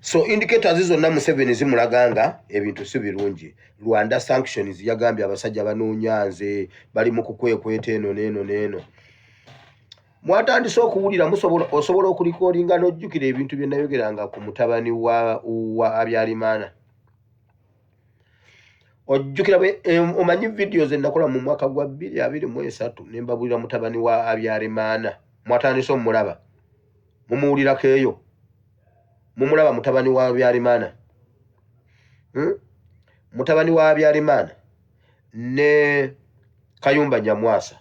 So indicators zonna Museveni zimulaganga ebintu si birungi. Rwanda sanctions yagambye abasajja banonyanze bali mu kukwekweta eno neno. Mwatandise okuwulira osobola okulikodinga n'ojjukira ebintu bye nayogeranga ku mutabani wa Habyarimana. Ojjukira omanyi videos ennakola mu mwaka gwa 2023 ne mbabulira mutabani wa Habyarimana. Mwatandise omulaba. Mumuwulirako eyo. Mumulaba mutabani wa Habyarimana. Mutabani wa Habyarimana ne Kayumba Nyamwasa.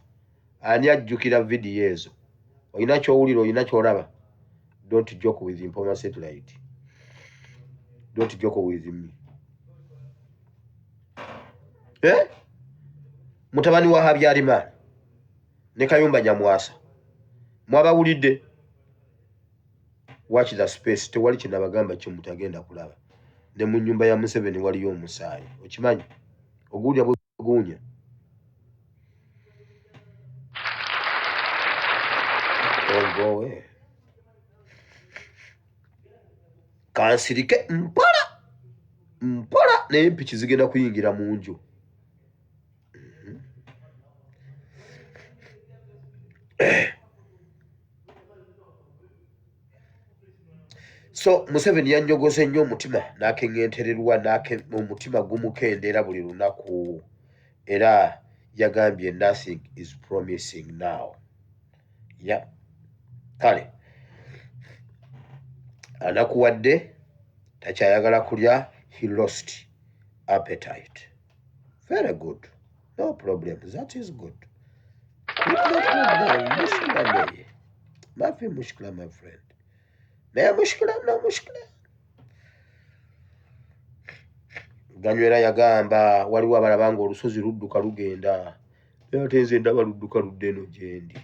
Ani ajjukira video ezo. Oyina kyowulira, oyina kyolaba. Don't joke with Mpoma Satellite. Don't joke with me. Mutabani wa Habyarimana ne Kayumba Nyamwasa. Mwabawulidde? Watch the space. Tewali kinabagamba kyo mutagenda kulaba. Ne mu nyumba ya Museveni waliyo omusaayi. Okimanyi? Ogulya bwegunya. Ongowe. Kansirike mpola n'empiki zigenda kuyingira mu nju. So Museveni yanjogose nnyo omutima n'akeŋŋentererwa omutima gumukendera buli lunaku era yagambye nothing is promising now. Yeah. Kale anakuwadde takyayagala kulya, he lost appetite. Very good. No problem. That is good. Mafi mushkila my friend. Naye mushkila no mushkila. Ganywera yagamba waliwo abalabanga olusozi ludduka lugenda. Ate nze ndaba ludduka ludde eno gyendi.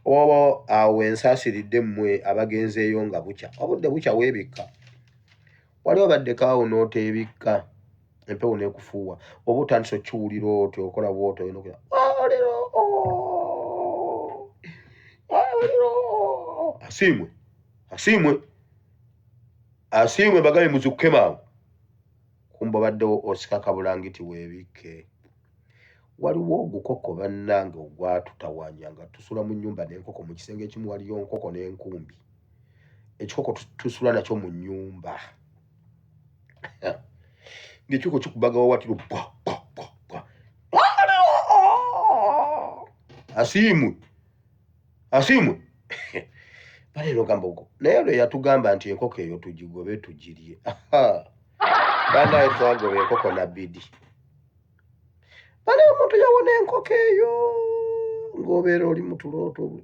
Oba awo ensaasiridde mmwe abagenzeeyo nga bukya. Obudde bukya weebikka. Waliwo baddekaawo n'oteebikka. Empewo n'ekufuuwa. Oba otandise okiwulira otyo okola bw'otyo oyina okugira asiimwe bagabe muzukke maawo. Kumba baddewo osikaka bulangiti weebikke. Waliwo ogukoko bannange ogwatutawanyanga. Tusula mu nnyumba n'enkoko mu kisenge ekimu waliyo nkoko n'enkumbi. Ekikoko tusula nakyo mu nnyumba. Ng'ekikoko kikubagawo watiro asiimwe baleero gamba ogwo naye lwe yatugamba nti enkoko eyo tugigobe tugirye. Bannaye twagoba enkoko na bidi. Bale omuntu yawona enkoko eyo ng'obeera oli mu tulooto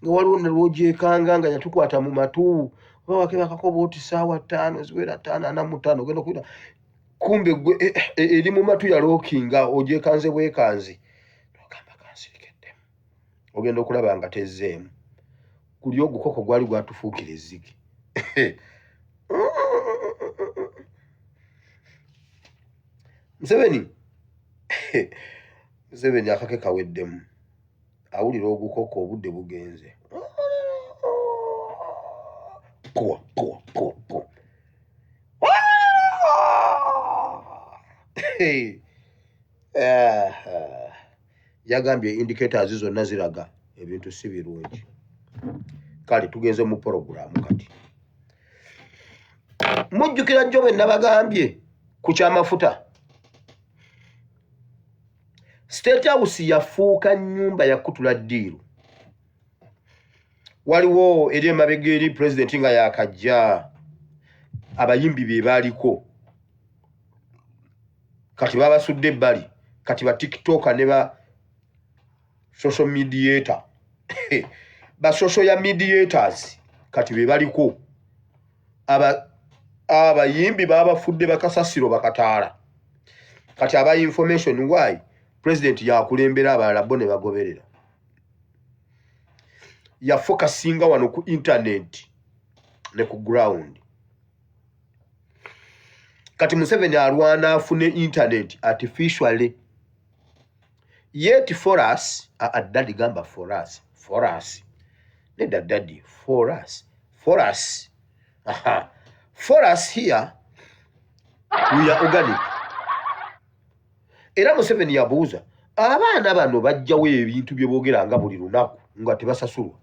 nga waliwo ne lwogyekanga nga yatukwata mu matu oba wakeba akakoba oti ssaawa 5 ziwera 5:45 ogenda okuyita kumbe gwe eri mu matu yalookinga ogyekanze bwekanzi ogamba kansirikiddemu ogenda okulaba nga tezzeemu kuli ogukoko gwali gwatufuukira ezzike. Museveni akake kaweddemu awulira ogukoko obudde bugenze. Yagambye indicators zonna ziraga ebintu si birungi. Kale tugenze mu programu kati. Mujjukira jjo bwe nabagambye ku kyamafuta. State House yafuuka nnyumba ya kutula ddiiru. Waliwo eri emabega eri president nga yakajja abayimbi be baaliko. Kati babasudde ebbali. Kati ba TikToker ne ba social mediator. Ba social mediators kati be baliko. Abayimbi babafudde bakasasiro bakataala. Kati aba information why president yakulembera abalala bo ne bagoberera. Yafokasinga wano ku internet ne ku ground. Kati Museveni alwana afune internet artificially. Yet for us, daddy gamba for us. Neda daddy, for us. Aha. For us here, we are organic. Era Museveni yabuuza abaana bano bajjawo ebintu bye boogera nga buli lunaku nga tebasasulwa.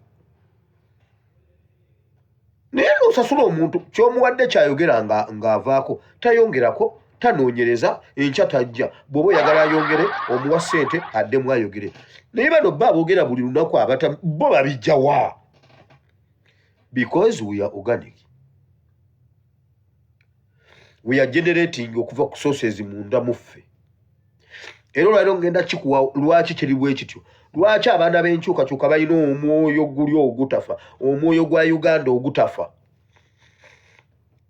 Naye n'osasula omuntu ky'omuwadde kyayogera ng'avaako tayongerako, tanoonyereza, enkya tajja. Bw'oba oyagala ayongere, omuwa ssente addemu ayogere. Naye bano bba boogera buli lunaku bo babijjawa? Because we are organic. We are generating okuva ku sources munda muffe. Era olwaliro ngenda kikuwa lwaki kiri bwe kityo. Lwaki abaana b'enkyukakyuka balina omwoyo guli ogutafa, omwoyo gwa Uganda ogutafa.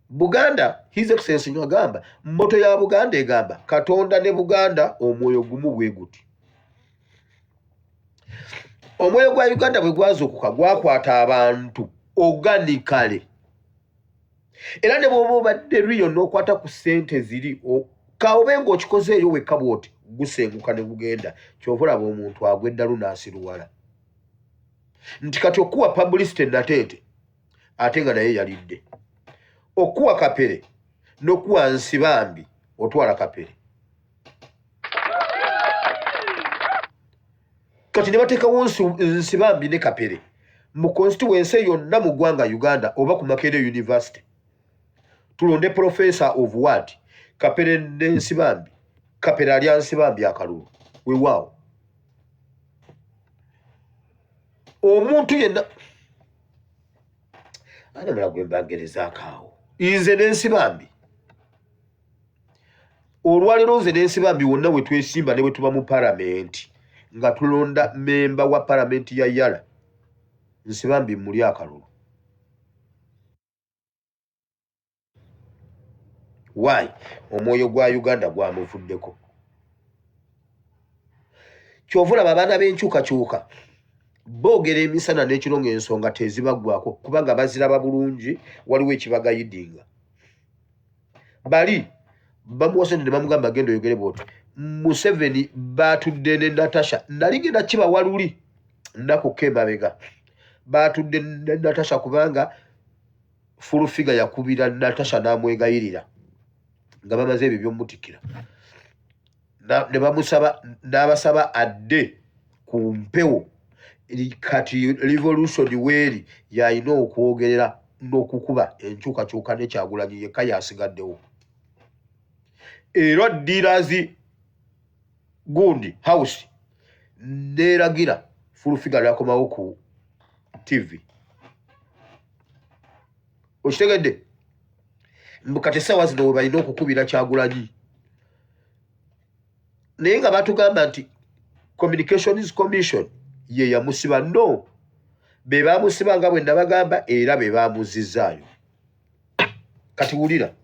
Buganda, His Excellency agamba, mmoto ya Buganda egamba, Katonda ne Buganda omwoyo gumu bwe guti. Omwoyo gwa Uganda bwe gwazuukuka gwakwata abantu organically. Era ne bw'oba obadde riyo n'okwata ku ssente ziri kaobe ng'okikozeeyo wekka bw'oti gusenguka ne bugenda. Kyova olaba omuntu agwa eddalu n'asiruwala. Nti kati okuwa publicity nateete ate nga naye yalidde. Okuwa Kapere n'okuwa Nsibambi otwala Kapere. Kati ne bateekawo Nsibambi ne Kapere mu constituency yonna mu ggwanga Uganda oba ku Makerere University. Tulonde professor of what? Kapere ne Nsibambi. Kapere alya Nsibambi akalulu. Weewaawo. Omuntu yenna anamala gwe mbagerezako awo. Nze ne Nsibambi. Olwaliro nze ne Nsibambi wonna we twesimba ne bwe tuba mu palamenti nga tulonda memba wa palamenti ya Yala. Nsibambi muli akalulu. Why? Omwoyo gwa Uganda gwamuvuddeko. Kyovula abaana b'enkyukakyuka boogera emisana n'ekiro ng'ensonga tezibaggwako kubanga baziraba bulungi, waliwo ekibagayidinga. Bali bamuwase ne bamugamba genda oyogere bw'oti. Museveni baatudde ne Natasha. Nali ngenda kibawa luli nnakukka emabega. Baatudde ne Natasha kubanga full figure yakubira Natasha n'amwegayirira nga bamaze ebyo by'omutikkira. Ne bamusaba n'abasaba adde ku mpewo kati revolution weeri yalina okwogerera n'okukuba enkyukakyuka ne Kyagulanyi yekka yasigaddewo. Era Dealers Gundi House neeragira full figure yakomawo ku TV. Okitegedde? Kati essaawa zino we balina okukubira Kyagulanyi. Naye nga batugamba nti Communications Commission ye yamusiba. No, be bamusiba nga bwe nabagamba era be bamuzizaayo. Kati wulira.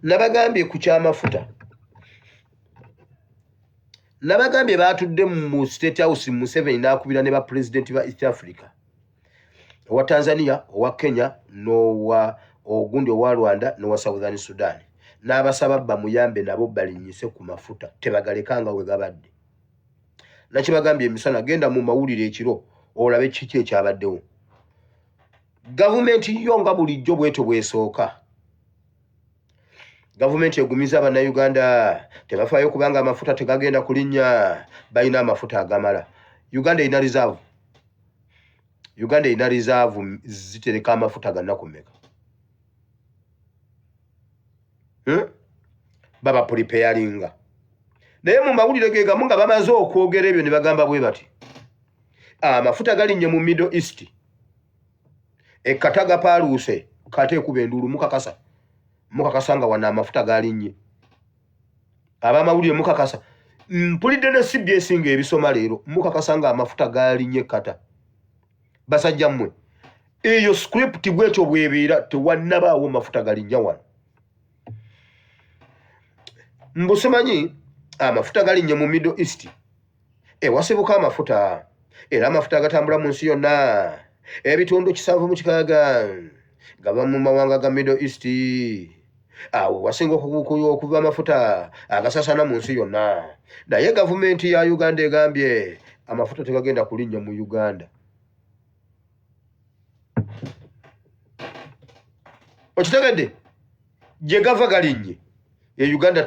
Nabagambye ku kyamafuta. Nabagambye baatudde mu State House Museveni n'akubira ne ba president ba East Africa. Owa Tanzania, owa Kenya, n'owa Ogundi owa Rwanda, n'owa Southern Sudan. N'abasaba bamuyambe nabo balinyise ku mafuta tebagalekanga we gabadde. Nakibagambye emisana genda mu mawulire ekiro olabe kiki ekyabaddewo. Gavumenti yo nga bulijjo bwetyo bwesooka. Gavumenti egumiza Bannayuganda tebafaayo kubanga amafuta tegagenda kulinnya, balina amafuta agamala. Uganda ina reserve. Uganda ina reserve zitereka amafuta ganna kumeka. Baba preparinga. Naye mu mawulire ge gamu nga bamaze okwogera ebyo ne bagamba bwe bati. Amafuta galinnye mu Middle East. Ekataga paluuse kate kuba endulu mukakasa. Mukakasa nga wana amafuta galinnye. Abamawulire mukakasa. Mpulidde ne CBS nga ebisoma leero mukakasa nga amafuta galinnye kata. Basajja mmwe. Eyo script bwetyo bwebeera tewannabaawo mafuta galinnya wano. Mbusimanyi amafuta galinnye mu Middle East wasibuka amafuta era amafuta agatambula mu nsi yonna ebitundu 7 mu kikaaga gava mu mawanga ga Middle East awo wasinga okuva amafuta agasasana mu nsi yonna naye gavumenti ya Uganda egambye amafuta tegagenda kulinnya mu Uganda. Okitegedde gye gava galinnye Uganda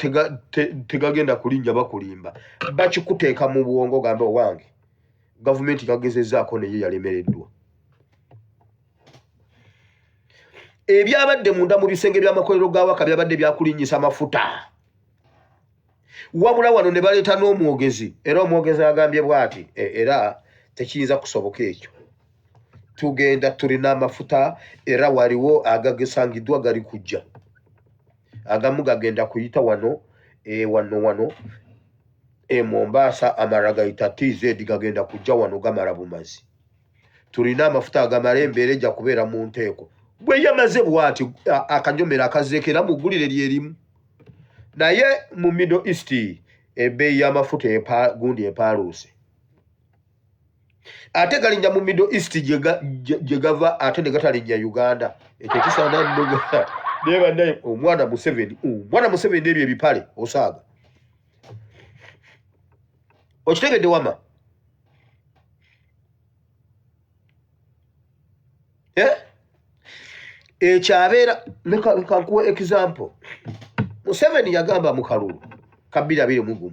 tegagenda kulinnya bakulimba bakikuteeka mu buwongo gambe owange gavumenti yagezezaako naye yalemereddwa. Ebyabadde munda mu bisenge by'amakolero g'awaka byabadde byakulinnyisa amafuta wabula wano ne baleeta n'omwogezi era omwogezi agambye bw'ati era tekiyinza kusoboka ekyo tugenda tulina amafuta era waliwo agagesangiddwa gali kujja agamu gagenda kuyita wano wano Mombasa amalala gayita TZ gagenda kujja wano gamala bumazi tulina amafuta agamala embeera ejja kubeera mu nteeko bwe yamaze bw'ati akanyomera akazeekera mugulire lyerimu naye mu Middle East ebbeeyi y'amafuta gundi epaaluuse ate galinnya mu Middle East gye gava ate ne gatalinnya Uganda ekyo kisaana nnoga naye bannaye omwana Museveni ebyo ebipale osaaga okitegedde wama ekyabeera leka nkuwa example Museveni yagamba mu kalulu ka 2021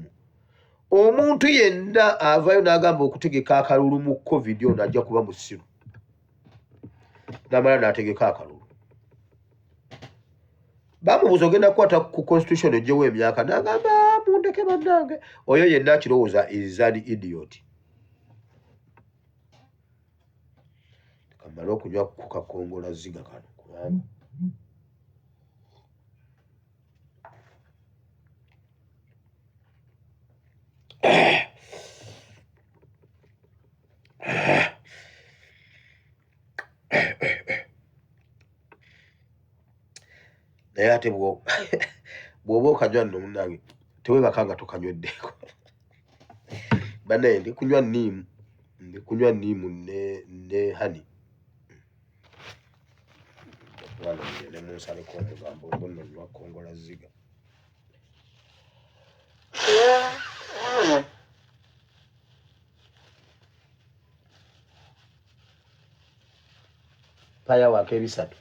omuntu yenna avayo n'agamba okutegeka akalulu mu COVID ono ajja kuba musiru n'amala n'ategeka akalulu bamubuuza ogenda kukwata ku constitution ejjewo emyaka n'agamba mundeke bannange oyo yenna akirowooza is an idiot. Kamala okunywa ku kakongola ziga kano kubanga naye ate bw'oba okanywa nno munnange tewebakanga tokanyweddeko bannaye ndi kunywa nniimu ne hani wano ngende munsaleko omugambo ogunno lwakongola ziga paya wako ebisatu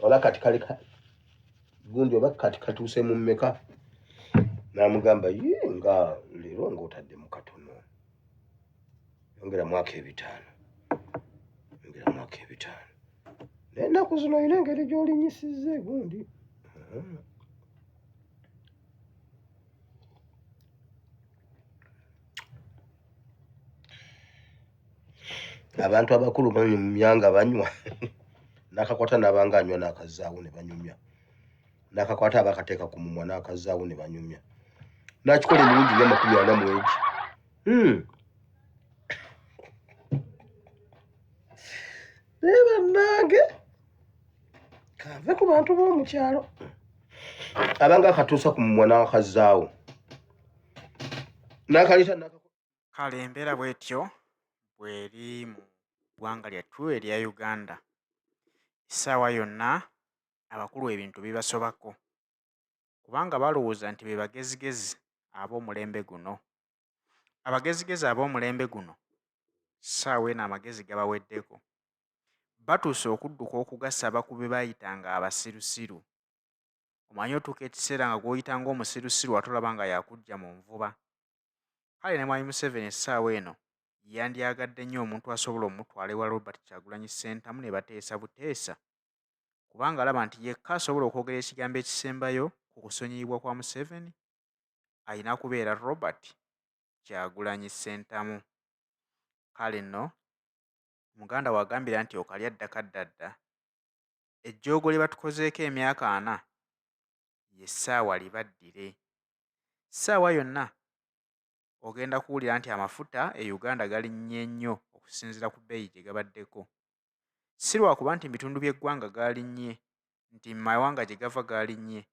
oba kati kale gundi oba kati katuuse mu mmeka n'amugamba ye nga leero ng'otadde mu katono yongera mwaka 5 naye ennaku zino olina engeri gy'olinyisizza gundi abantu abakulu banyumya banywa nakakwata n'abanga anywa n'akazaawo ne banyumya nakakwata abakateeka ku mumwa n'akazaawo ne banyumya nakikola emirundi nga 40 bannange kave ku bantu b'omu kyalo abanga akatuusa ku mumwa n'akazaawo n'akalita kale embeera bw'etyo bw'eri mu ggwanga lyattu erya Uganda. Essaawa yonna abakulu ebintu bibasobako kubanga balowooza nti be bagezigezi ab'omulembe guno. Abagezigezi ab'omulembe guno ssaawa eno amagezi gabaweddeko. Batuuse okudduka okugasa abakubi baayitanga abasirusiru. Omanyi otuuka ekiseera nga gw'oyita ng'omusirusiru atolaba nga yakujja mu nvuba. Kale ne Mwami Museveni essaawa eno yandyagadde nnyo omuntu asobola omutwala ewa Robert Kyagulanyi Ssentamu ne bateesa buteesa kubanga alaba nti yekka asobola okwogera ekigambo ekisembayo ku kusonyiyibwa kwa Museveni ayina kubeera Robert Kyagulanyi Ssentamu. Kale nno Muganda wagambira nti okalya ddaka ddadda ejjoogo lye batukozeeko emyaka 4 ye ssaawa libaddire. Ssaawa yonna ogenda kuwulira nti amafuta e Uganda galinnye nnyo okusinziira ku bbeeyi gye gabaddeko. Si lwakuba nti mu bitundu by'eggwanga gaalinnye nti mu mawanga gye gava gaalinnye.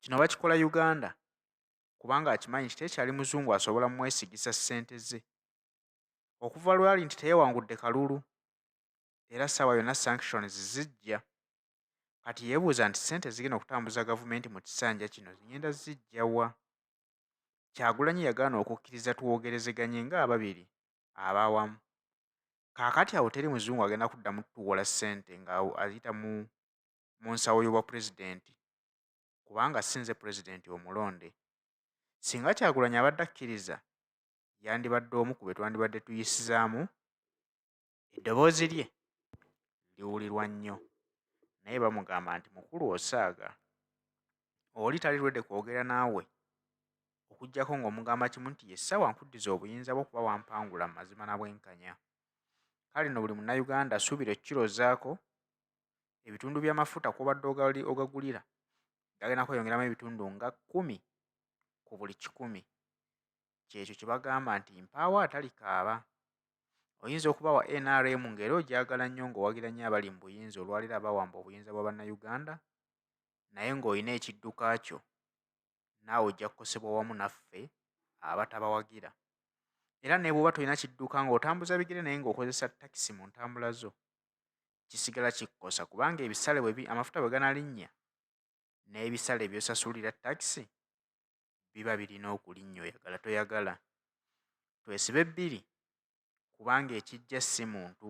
Kino bakikola Uganda kubanga akimanyi nti tekyali muzungu asobola mwesigisa ssente ze. Okuva lwali nti teyewangudde kalulu era ssaawa yonna sanctions zijja. Kati yeebuuza nti ssente zigenda okutambuza gavumenti mu kisanja kino zigenda zijja wa? Kyagulanyi yagaana okukkiriza tuwogerezeganye ng'ababiri abaawamu. Kaakati awo teri muzungu agenda kuddamu tuwola ssente nga aziyita mu nsawo y'obwa pulezidenti, kubanga si nze pulezidenti omulonde. Singa Kyagulanyi abadde akkiriza, yandibadde omu ku be twandibadde tuyisizaamu. Eddoboozi lye liwulirwa nnyo, naye bamugamba nti mukulu osaaga. Oli tali lwedde kwogera naawe okuggyako ng'omugamba kimu nti yessaawa nkuddiza obuyinza bw'okuba wampangula mu mazima na bwenkanya. Kale nno buli munnayuganda asuubira ekkirozaako ebitundu by'amafuta kw'obadde ogagulira gagenda kweyongeramu ebitundu nga 10 ku buli 100. Kyekyo kye bagamba nti mpaawo atali kaaba. Oyinza okuba wa NRM ng'era ogyagala nnyo ng'owagira nnyo abali mu buyinza olwalira abawamba obuyinza bwa bannayuganda, naye ng'olina ekidduka kyo naawe ojja kukosebwa wamu naffe abatabawagira. Era ne bw'oba tolina kidduka ng'otambuza bigere naye ng'okozesa takisi mu ntambula zo, kisigala kikkosa kubanga ebisale amafuta bwe ganalinnya n'ebisale by'osasulira takisi biba birina okulinnya oyagala toyagala. Twesibe bbiri kubanga ekijja si muntu.